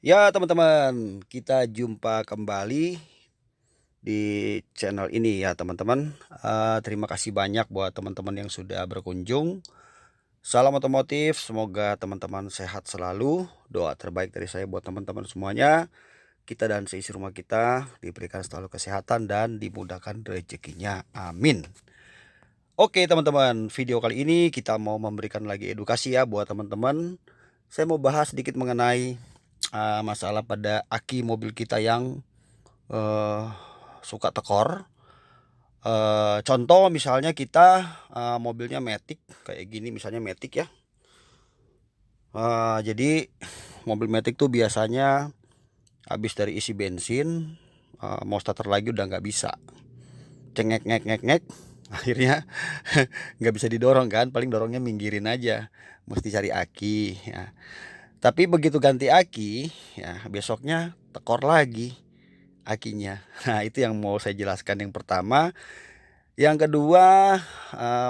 Ya teman-teman, kita jumpa kembali di channel ini ya teman-teman. Terima kasih banyak buat teman-teman yang sudah berkunjung. Salam otomotif, semoga teman-teman sehat selalu. Doa terbaik dari saya buat teman-teman semuanya. Kita dan seisi rumah kita diberikan selalu kesehatan dan dimudahkan rezekinya. Amin. Oke teman-teman, video kali ini kita mau memberikan lagi edukasi ya buat teman-teman. Saya mau bahas sedikit mengenai masalah pada aki mobil kita yang eh, suka tekor. Contoh misalnya kita mobilnya Matic kayak gini, misalnya Matic ya. Jadi mobil Matic tuh biasanya habis dari isi bensin, mau starter lagi udah nggak bisa, cengek ngek ngek ngek. Akhirnya nggak bisa didorong kan, paling dorongnya minggirin aja, mesti cari aki ya. Tapi begitu ganti aki ya, besoknya tekor lagi akinya. Nah, itu yang mau saya jelaskan yang pertama. Yang kedua,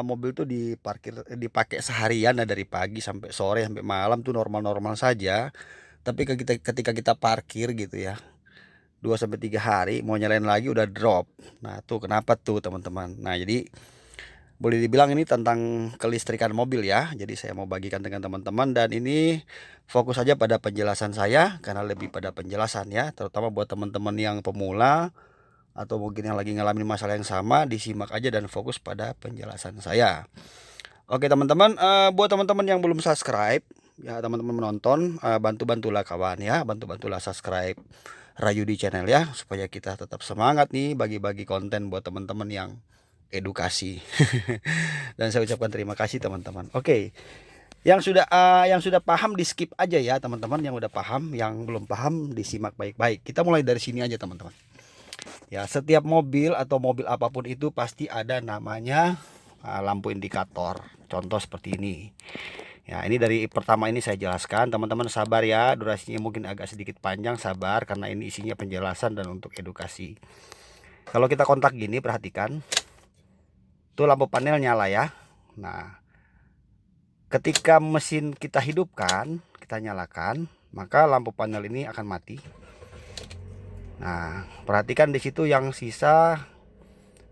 mobil tuh dipakai seharian ya, dari pagi sampai sore sampai malam tuh normal-normal saja. Tapi ketika kita parkir gitu ya, 2 sampai 3 hari mau nyalain lagi udah drop. Nah, tuh kenapa tuh, teman-teman? Nah, jadi boleh dibilang ini tentang kelistrikan mobil ya. Jadi saya mau bagikan dengan teman-teman, dan ini fokus saja pada penjelasan saya karena lebih pada penjelasan ya, terutama buat teman-teman yang pemula atau mungkin yang lagi ngalamin masalah yang sama, disimak aja dan fokus pada penjelasan saya. Oke teman-teman, buat teman-teman yang belum subscribe ya, teman-teman menonton, bantu-bantulah kawan ya, bantu-bantulah subscribe Rayu di channel ya, supaya kita tetap semangat nih bagi-bagi konten buat teman-teman yang edukasi. Dan saya ucapkan terima kasih teman-teman. Oke, yang sudah paham di skip aja ya teman-teman, yang udah paham, yang belum paham disimak baik-baik. Kita mulai dari sini aja teman-teman. Ya, setiap mobil atau mobil apapun itu pasti ada namanya lampu indikator. Contoh seperti ini. Ya, ini dari pertama ini saya jelaskan. Teman-teman sabar ya, durasinya mungkin agak sedikit panjang, sabar karena ini isinya penjelasan dan untuk edukasi. Kalau kita kontak gini, perhatikan. Tuh lampu panel nyala ya. Nah, ketika mesin kita hidupkan, kita nyalakan, maka lampu panel ini akan mati. Nah, perhatikan di situ yang sisa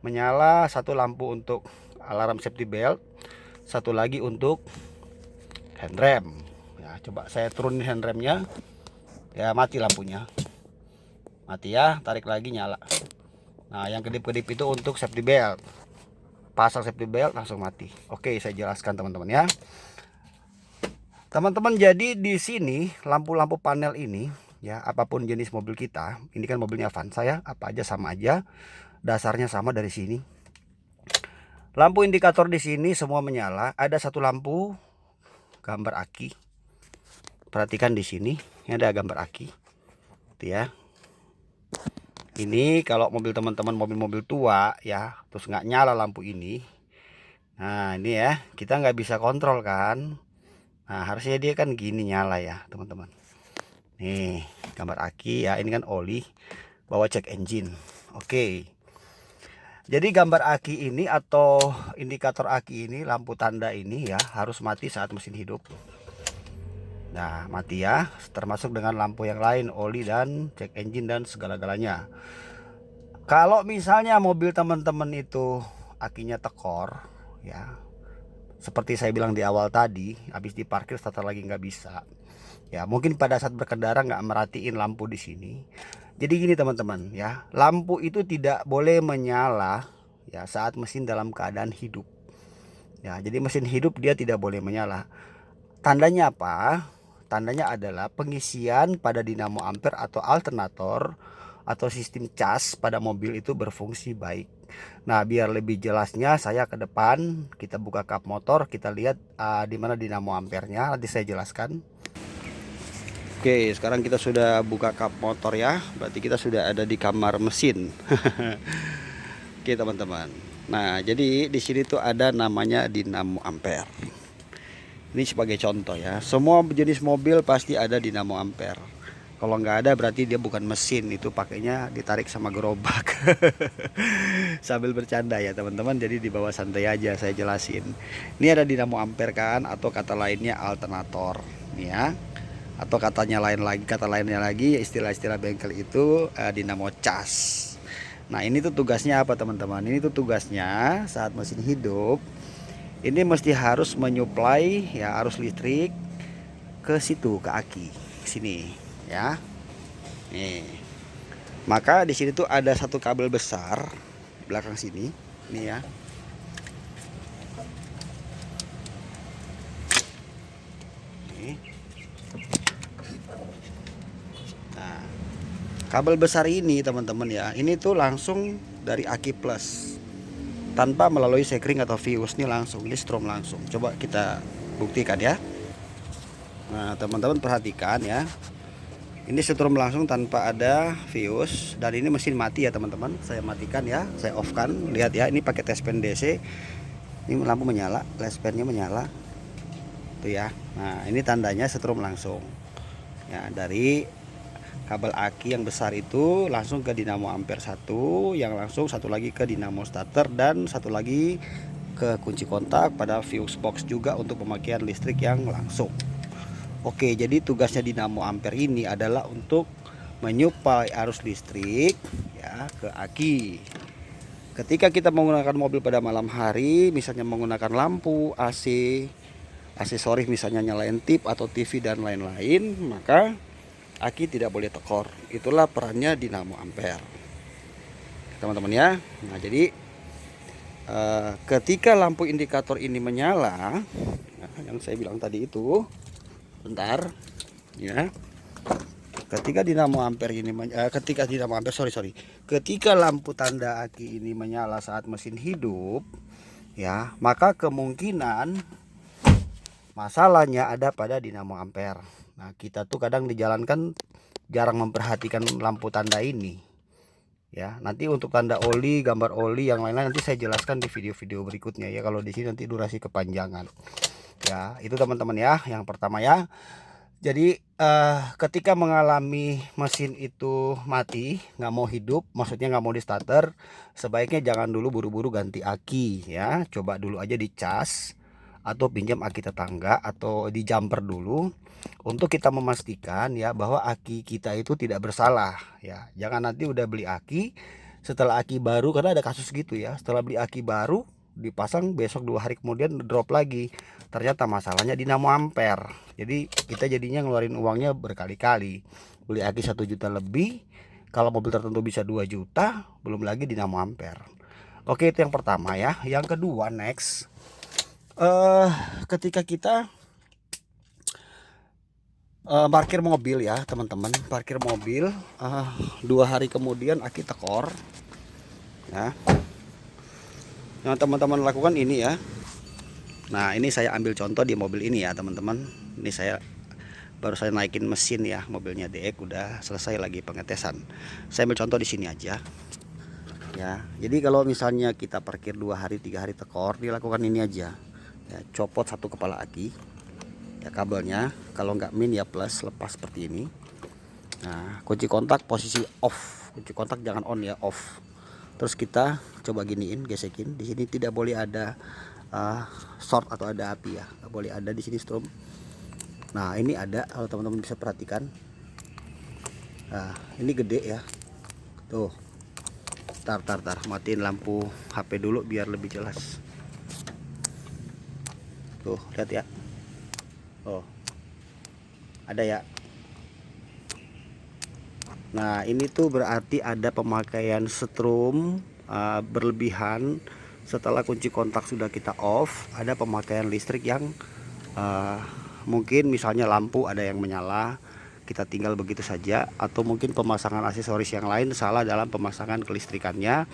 menyala, satu lampu untuk alarm safety belt, satu lagi untuk handrem ya. Coba saya turunin handremnya ya, mati lampunya, mati ya, tarik lagi nyala. Nah, yang kedip-kedip itu untuk safety belt, pasang safety belt langsung mati. Oke, saya jelaskan teman-teman ya, teman-teman. Jadi di sini lampu-lampu panel ini ya, apapun jenis mobil kita, ini kan mobilnya Avanza ya, apa aja sama aja, dasarnya sama dari sini. Lampu indikator di sini semua menyala, ada satu lampu gambar aki. Perhatikan di sini, ini ada gambar aki. Itu ya. Ini kalau mobil teman-teman mobil-mobil tua ya, terus nggak nyala lampu ini. Nah, ini ya, kita nggak bisa kontrol kan. Nah, harusnya dia kan gini nyala ya, teman-teman. Nih, gambar aki ya, ini kan oli, bawa cek engine. Oke. Jadi gambar aki ini atau indikator aki ini, lampu tanda ini ya, harus mati saat mesin hidup. Nah, mati ya, termasuk dengan lampu yang lain, oli dan cek engine dan segala-galanya. Kalau misalnya mobil teman-teman itu akinya tekor ya, seperti saya bilang di awal tadi, habis diparkir starter lagi nggak bisa. Ya, mungkin pada saat berkendara nggak merhatiin lampu di sini. Jadi gini teman-teman ya, lampu itu tidak boleh menyala ya saat mesin dalam keadaan hidup. Ya, jadi mesin hidup dia tidak boleh menyala. Tandanya apa? Tandanya adalah pengisian pada dinamo ampere atau alternator atau sistem cas pada mobil itu berfungsi baik. Nah, biar lebih jelasnya saya ke depan kita buka kap motor, kita lihat di mana dinamo ampernya, nanti saya jelaskan. Oke, sekarang kita sudah buka kap motor ya, berarti kita sudah ada di kamar mesin. Oke teman-teman. Nah, jadi di sini tuh ada namanya dinamo ampere. Ini sebagai contoh ya, semua jenis mobil pasti ada dinamo ampere. Kalau nggak ada berarti dia bukan mesin, itu pakainya ditarik sama gerobak. Sambil bercanda ya teman-teman, jadi di bawah santai aja saya jelasin. Ini ada dinamo ampere kan, atau kata lainnya alternator nih ya. atau katanya lain lagi, kata lainnya lagi, istilah-istilah bengkel itu dinamo cas. Nah ini tuh tugasnya apa teman-teman? Ini tuh tugasnya saat mesin hidup ini mesti harus menyuplai ya arus listrik ke situ, ke aki sini ya. Nih, maka di sini tuh ada satu kabel besar belakang sini, nih ya. Nih. Nah, kabel besar ini teman-teman ya, ini tuh langsung dari aki plus tanpa melalui sekring atau fuse, nih langsung, ini strom langsung. Coba kita buktikan ya. Nah teman-teman perhatikan ya, ini strom langsung tanpa ada fuse, dan ini mesin mati ya teman-teman. Saya matikan ya, saya off kan, lihat ya, ini pakai test pen DC. Ini lampu menyala, flash pennya menyala tuh ya. Nah ini tandanya strom langsung ya, dari kabel aki yang besar itu langsung ke dinamo ampere 1, yang langsung satu lagi ke dinamo starter, dan satu lagi ke kunci kontak pada fuse box juga untuk pemakaian listrik yang langsung. Oke, jadi tugasnya dinamo ampere ini adalah untuk menyuplai arus listrik ya ke aki. Ketika kita menggunakan mobil pada malam hari, misalnya menggunakan lampu, AC, aksesoris misalnya nyalain tip atau TV dan lain-lain, maka aki tidak boleh tekor. Itulah perannya dinamo ampere teman-teman ya. Nah jadi ketika lampu indikator ini menyala, nah, yang saya bilang tadi itu, bentar ya, ketika dinamo ampere ini ketika lampu tanda aki ini menyala saat mesin hidup ya, maka kemungkinan masalahnya ada pada dinamo ampere. Nah kita tuh kadang dijalankan jarang memperhatikan lampu tanda ini ya. Nanti untuk tanda oli, gambar oli, yang lain-lain nanti saya jelaskan di video-video berikutnya ya. Kalau di sini nanti durasi kepanjangan ya. Itu teman-teman ya, yang pertama ya. Jadi ketika mengalami mesin itu mati, nggak mau hidup, maksudnya nggak mau di starter, sebaiknya jangan dulu buru-buru ganti aki ya. Coba dulu aja dicas atau pinjam aki tetangga atau di jumper dulu, untuk kita memastikan ya bahwa aki kita itu tidak bersalah ya. Jangan nanti udah beli aki, setelah aki baru, karena ada kasus gitu ya, setelah beli aki baru dipasang, besok 2 hari kemudian drop lagi, ternyata masalahnya dinamo ampere. Jadi kita jadinya ngeluarin uangnya berkali-kali, beli aki 1 juta lebih, kalau mobil tertentu bisa 2 juta, belum lagi dinamo ampere. Oke, itu yang pertama ya. Yang kedua, next, ketika kita parkir mobil ya teman-teman, parkir mobil 2 hari kemudian aki tekor ya. Yang teman-teman lakukan ini ya. Nah ini saya ambil contoh di mobil ini ya teman-teman. Ini saya baru saya naikin mesin ya, mobilnya DX udah selesai lagi pengetesan. Saya ambil contoh di sini aja ya. Jadi kalau misalnya kita parkir 2 hari 3 hari tekor, dilakukan ini aja ya, copot satu kepala aki ya, kabelnya, kalau nggak min ya plus, lepas seperti ini. Nah kunci kontak posisi off, kunci kontak jangan on ya, off. Terus kita coba giniin, gesekin. Di sini tidak boleh ada short atau ada api ya, nggak boleh ada di sini strom. Nah ini ada, kalau teman-teman bisa perhatikan. Nah ini gede ya, tuh. Tar, matiin lampu HP dulu biar lebih jelas. Tuh lihat ya. Oh, ada ya. Nah ini tuh berarti ada pemakaian strom berlebihan. Setelah kunci kontak sudah kita off, ada pemakaian listrik yang mungkin misalnya lampu ada yang menyala, kita tinggal begitu saja, atau mungkin pemasangan aksesoris yang lain salah dalam pemasangan kelistrikannya,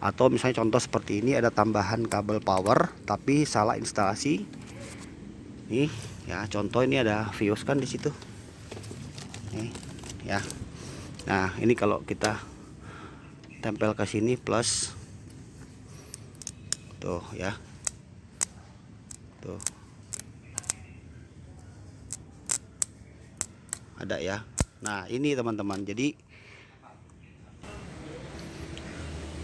atau misalnya contoh seperti ini, ada tambahan kabel power tapi salah instalasi. Nih ya, contoh ini ada fuse kan di situ. Nih ya. Nah, ini kalau kita tempel ke sini plus. Tuh ya. Tuh. Ada ya. Nah, ini teman-teman. Jadi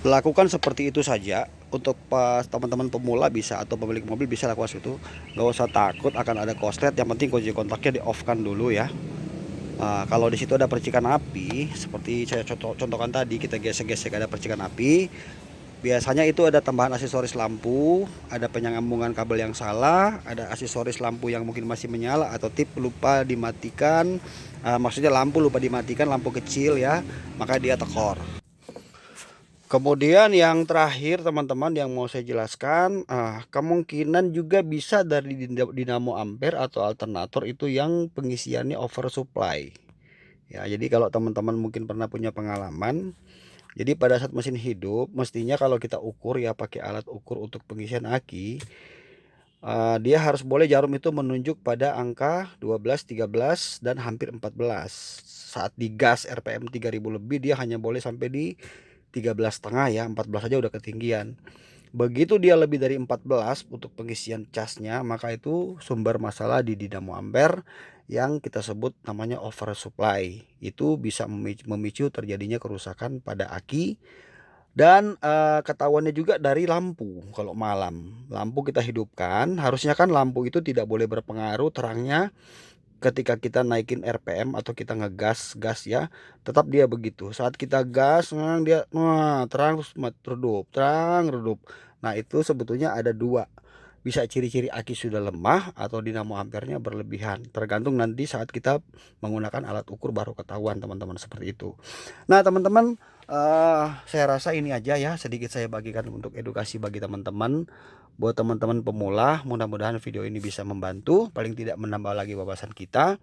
lakukan seperti itu saja. Untuk pas teman-teman pemula bisa, atau pemilik mobil bisa lakukan itu. Gak usah takut akan ada korslet, yang penting kunci kontaknya di off kan dulu ya. Kalau di situ ada percikan api, seperti saya contohkan tadi, kita gesek-gesek ada percikan api. Biasanya itu ada tambahan aksesoris lampu, ada penyambungan kabel yang salah, ada aksesoris lampu yang mungkin masih menyala, atau tip lupa dimatikan. Maksudnya lampu lupa dimatikan, lampu kecil ya, maka dia tekor. Kemudian yang terakhir teman-teman yang mau saya jelaskan, kemungkinan juga bisa dari dinamo ampere atau alternator itu yang pengisiannya oversupply. Ya, jadi kalau teman-teman mungkin pernah punya pengalaman, jadi pada saat mesin hidup, mestinya kalau kita ukur ya pakai alat ukur untuk pengisian aki, dia harus boleh jarum itu menunjuk pada angka 12, 13 dan hampir 14. Saat digas RPM 3000 lebih dia hanya boleh sampai di 13,5 ya, 14 aja udah ketinggian. Begitu dia lebih dari 14 untuk pengisian casnya, maka itu sumber masalah di dinamo ampere yang kita sebut namanya oversupply. Itu bisa memicu terjadinya kerusakan pada aki. Dan ketahuannya juga dari lampu. Kalau malam lampu kita hidupkan, harusnya kan lampu itu tidak boleh berpengaruh terangnya ketika kita naikin RPM atau kita ngegas ya, tetap dia begitu. Saat kita gas dia terang terus redup, terang redup. Nah itu sebetulnya ada dua, bisa ciri-ciri aki sudah lemah atau dinamo ampernya berlebihan, tergantung nanti saat kita menggunakan alat ukur baru ketahuan teman-teman seperti itu. Nah teman-teman, saya rasa ini aja ya sedikit saya bagikan untuk edukasi bagi teman-teman. Buat teman-teman pemula, mudah-mudahan video ini bisa membantu, paling tidak menambah lagi wawasan kita.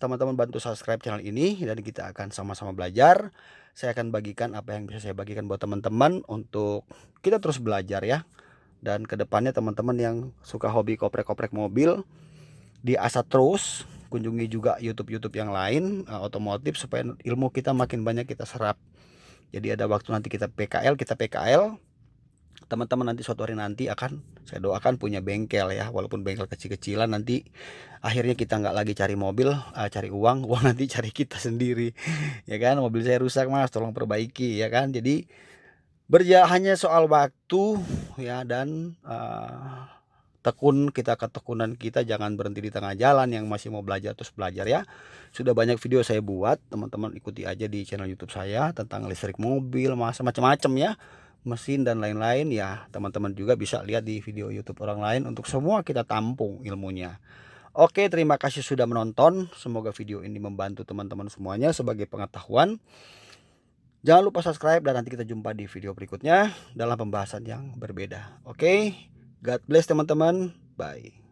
Teman-teman bantu subscribe channel ini dan kita akan sama-sama belajar. Saya akan bagikan apa yang bisa saya bagikan buat teman-teman untuk kita terus belajar ya. Dan kedepannya teman-teman yang suka hobi koprek-koprek mobil, diasah terus, kunjungi juga YouTube yang lain otomotif supaya ilmu kita makin banyak kita serap. Jadi ada waktu nanti kita PKL, teman-teman nanti suatu hari nanti akan saya doakan punya bengkel ya, walaupun bengkel kecil-kecilan, nanti akhirnya kita nggak lagi cari mobil, cari uang nanti cari kita sendiri ya kan. Mobil saya rusak mas, tolong perbaiki ya kan. Jadi hanya soal waktu ya, dan ketekunan kita, jangan berhenti di tengah jalan. Yang masih mau belajar terus belajar ya. Sudah banyak video saya buat, teman-teman ikuti aja di channel YouTube saya tentang listrik mobil, macam-macam ya, mesin dan lain-lain ya. Teman-teman juga bisa lihat di video YouTube orang lain, untuk semua kita tampung ilmunya. Oke, terima kasih sudah menonton. Semoga video ini membantu teman-teman semuanya sebagai pengetahuan. Jangan lupa subscribe dan nanti kita jumpa di video berikutnya dalam pembahasan yang berbeda. Oke, God bless teman-teman. Bye.